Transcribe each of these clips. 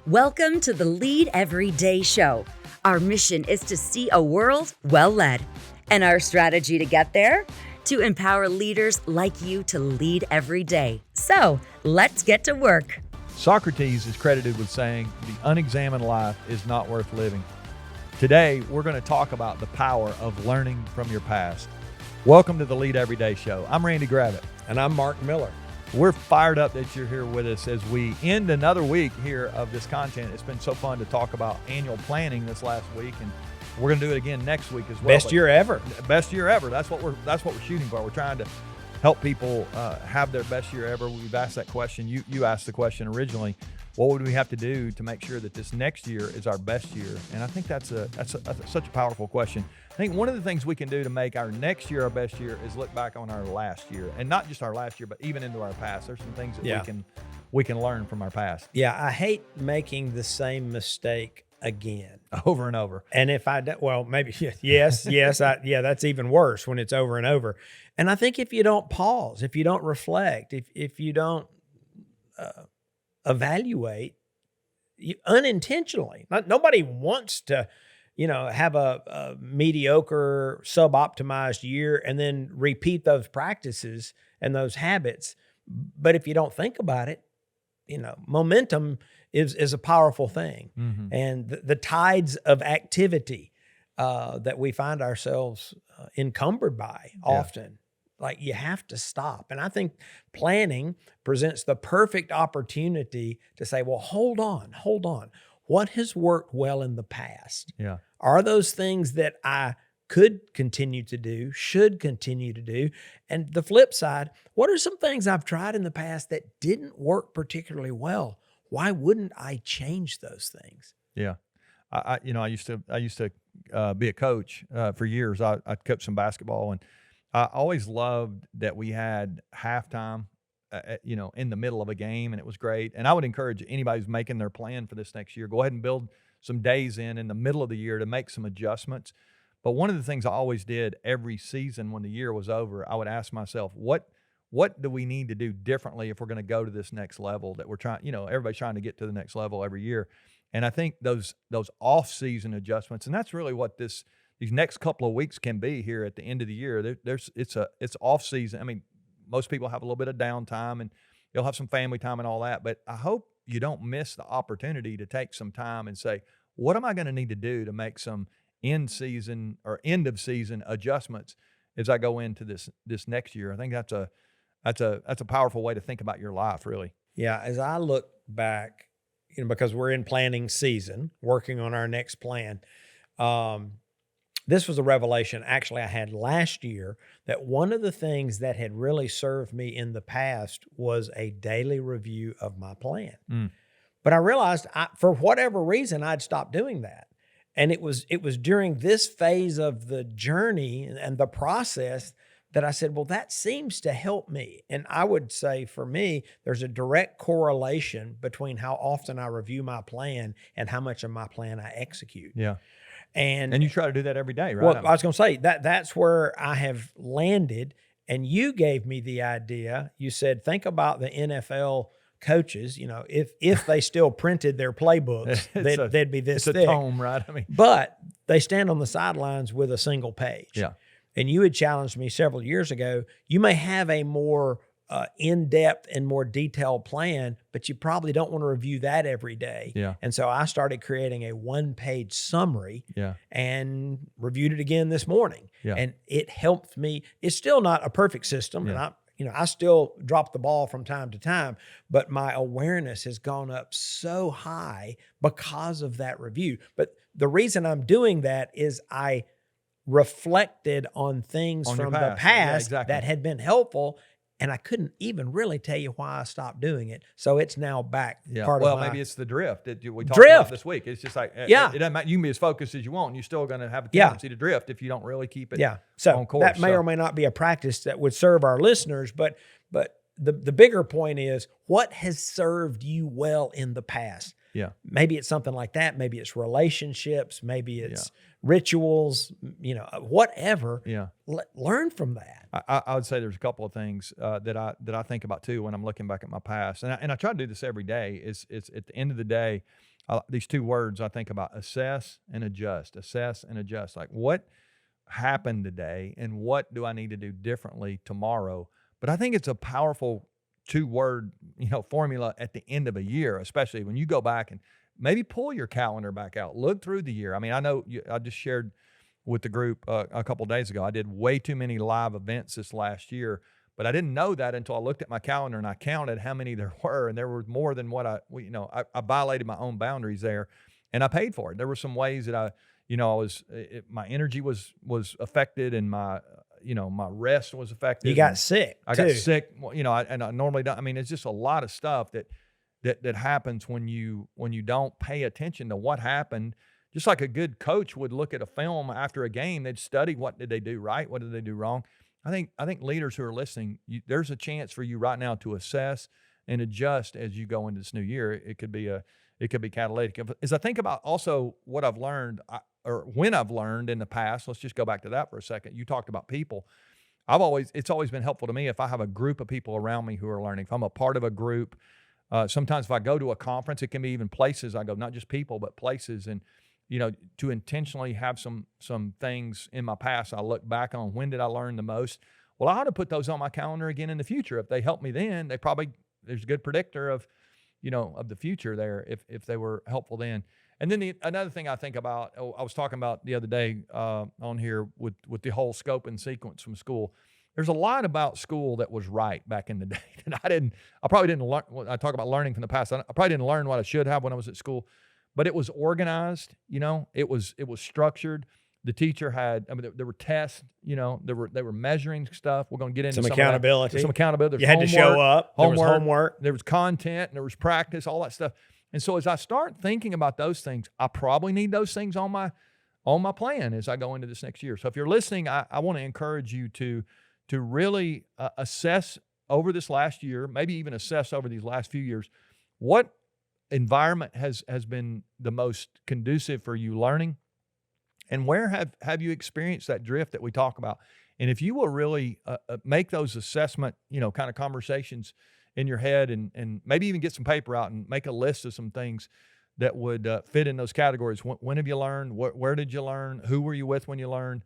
Welcome to the Lead Every Day show. Our mission is to see a world well led. And our strategy to get there? To empower leaders like you to lead every day. So let's get to work. Socrates is credited with saying, "The unexamined life is not worth living." Today, we're going to talk about the power of learning from your past. Welcome to the Lead Every Day show. I'm Randy Gravitt. And I'm Mark Miller. We're fired up that you're here with us as we end another week here of this content. It's been so fun to talk about annual planning this last week, and we're going to do it again next week as well. Best year ever. Best year ever. That's what we're shooting for. We're trying to help people have their best year ever. We've asked that question. You asked the question originally. What would we have to do to make sure that this next year is our best year? And I think that's such a powerful question. I think one of the things we can do to make our next year our best year is look back on our last year, and not just our last year, but even into our past. There's some things that we can learn from our past. Yeah, I hate making the same mistake again. Over and over. And if I do, well, maybe, yes, that's even worse when it's over and over. And I think if you don't pause, if you don't reflect, if you don't evaluate, you unintentionally, nobody wants to, have a mediocre, suboptimized year and then repeat those practices and those habits. But if you don't think about it, momentum is a powerful thing. Mm-hmm. And the tides of activity that we find ourselves encumbered by often, like you have to stop. And I think planning presents the perfect opportunity to say, well, hold on. What has worked well in the past? Yeah. Are those things that I could continue to do, should continue to do? And the flip side, what are some things I've tried in the past that didn't work particularly well? Why wouldn't I change those things? Yeah. I used to be a coach for years. I coached some basketball, and I always loved that we had halftime, in the middle of a game, and it was great. And I would encourage anybody who's making their plan for this next year, go ahead and build some days in the middle of the year to make some adjustments. But one of the things I always did every season when the year was over, I would ask myself, what do we need to do differently if we're going to go to this next level that we're trying, everybody's trying to get to the next level every year. And I think those off-season adjustments, and that's really what these next couple of weeks can be here at the end of the year. It's off-season. I mean, most people have a little bit of downtime, and you'll have some family time and all that, but I hope you don't miss the opportunity to take some time and say, what am I going to need to do to make some in-season or end-of-season adjustments as I go into this next year? I think that's a powerful way to think about your life, really. Yeah, as I look back, because we're in planning season, working on our next plan, this was a revelation actually I had last year, that one of the things that had really served me in the past was a daily review of my plan. Mm. But I realized for whatever reason, I'd stopped doing that. And it was during this phase of the journey and the process that I said, well, that seems to help me. And I would say for me, there's a direct correlation between how often I review my plan and how much of my plan I execute. Yeah. And you try to do that every day, right? Well, I was going to say that's where I have landed. And you gave me the idea. You said, think about the NFL coaches. If they still printed their playbooks, they'd be this thick. It's a tome, right? I mean, but they stand on the sidelines with a single page. Yeah. And you had challenged me several years ago. You may have a more in-depth and more detailed plan, but you probably don't want to review that every day. Yeah. And so I started creating a one-page summary and reviewed it again this morning. Yeah. And it helped me. It's still not a perfect system. Yeah. And I still drop the ball from time to time, but my awareness has gone up so high because of that review. But the reason I'm doing that is I reflected on things from the past that had been helpful, and I couldn't even really tell you why I stopped doing it. So it's now back part of my... Well, maybe it's the drift that we talked about this week. It's just like, it doesn't matter. You can be as focused as you want, and you're still going to have a tendency to drift if you don't really keep it on course. That may or may not be a practice that would serve our listeners, but the bigger point is, what has served you well in the past? Yeah. Maybe it's something like that. Maybe it's relationships. Maybe it's rituals, whatever. Yeah. Learn from that. I would say there's a couple of things that I think about too when I'm looking back at my past, and I try to do this every day. Is at the end of the day, these two words I think about: assess and adjust. Assess and adjust. Like, what happened today and what do I need to do differently tomorrow? But I think it's a powerful two-word, formula at the end of a year, especially when you go back and maybe pull your calendar back out, look through the year. I mean, I know I just shared with the group a couple of days ago, I did way too many live events this last year, but I didn't know that until I looked at my calendar and I counted how many there were, and there were more than what I violated my own boundaries there, and I paid for it. There were some ways that my energy was affected, and my rest was affected. You got sick. I got sick. And I normally don't. I mean, it's just a lot of stuff that happens when you don't pay attention to what happened. Just like a good coach would look at a film after a game, they'd study what did they do right, what did they do wrong. I think leaders who are listening, there's a chance for you right now to assess and adjust as you go into this new year. It could be catalytic. As I think about also what I've learned, or when I've learned in the past, let's just go back to that for a second. You talked about people. It's always been helpful to me if I have a group of people around me who are learning. If I'm a part of a group, sometimes if I go to a conference, it can be even places I go, not just people, but places. And, to intentionally have some things in my past I look back on, when did I learn the most? Well, I ought to put those on my calendar again in the future. If they help me then, there's a good predictor of the future there if they were helpful then. And then another thing I think about, I was talking about the other day on here with the whole scope and sequence from school. There's a lot about school that was right back in the day that I probably didn't learn. When I talk about learning from the past, I probably didn't learn what I should have when I was at school, but it was organized, it was structured. The teacher there were tests, they were measuring stuff. We're going to get into some accountability. There's some accountability. You had to show up. There was homework. There was content, and there was practice, all that stuff. And so as I start thinking about those things, I probably need those things on my plan as I go into this next year. So if you're listening, I want to encourage you to really assess over this last year, maybe even assess over these last few years, what environment has been the most conducive for you learning, and where have you experienced that drift that we talk about. And if you will really make those assessment, kind of conversations in your head, and maybe even get some paper out and make a list of some things that would fit in those categories. When have you learned? Where did you learn? Who were you with when you learned?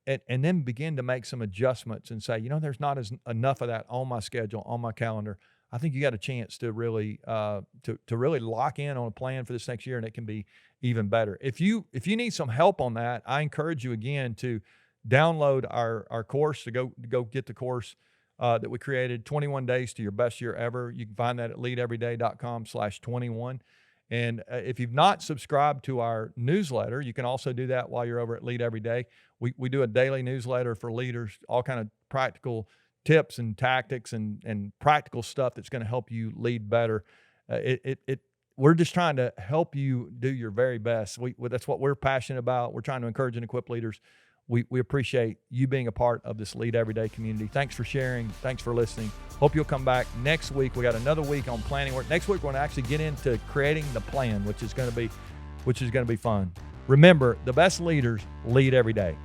And then begin to make some adjustments and say, there's not enough of that on my schedule, on my calendar. I think you got a chance to really to really lock in on a plan for this next year, and it can be even better. If you need some help on that, I encourage you again to download our course, to go get the course that we created, 21 Days to Your Best Year Ever. You can find that at leadeveryday.com/21. And if you've not subscribed to our newsletter, you can also do that while you're over at Lead Every Day. We do a daily newsletter for leaders, all kind of practical tips and tactics and practical stuff that's going to help you lead better. We're just trying to help you do your very best. That's what we're passionate about. We're trying to encourage and equip leaders. We appreciate you being a part of this Lead Everyday community. Thanks for sharing. Thanks for listening. Hope you'll come back next week. We got another week on planning work. Next week, we're going to actually get into creating the plan, which is going to be fun. Remember, the best leaders lead every day.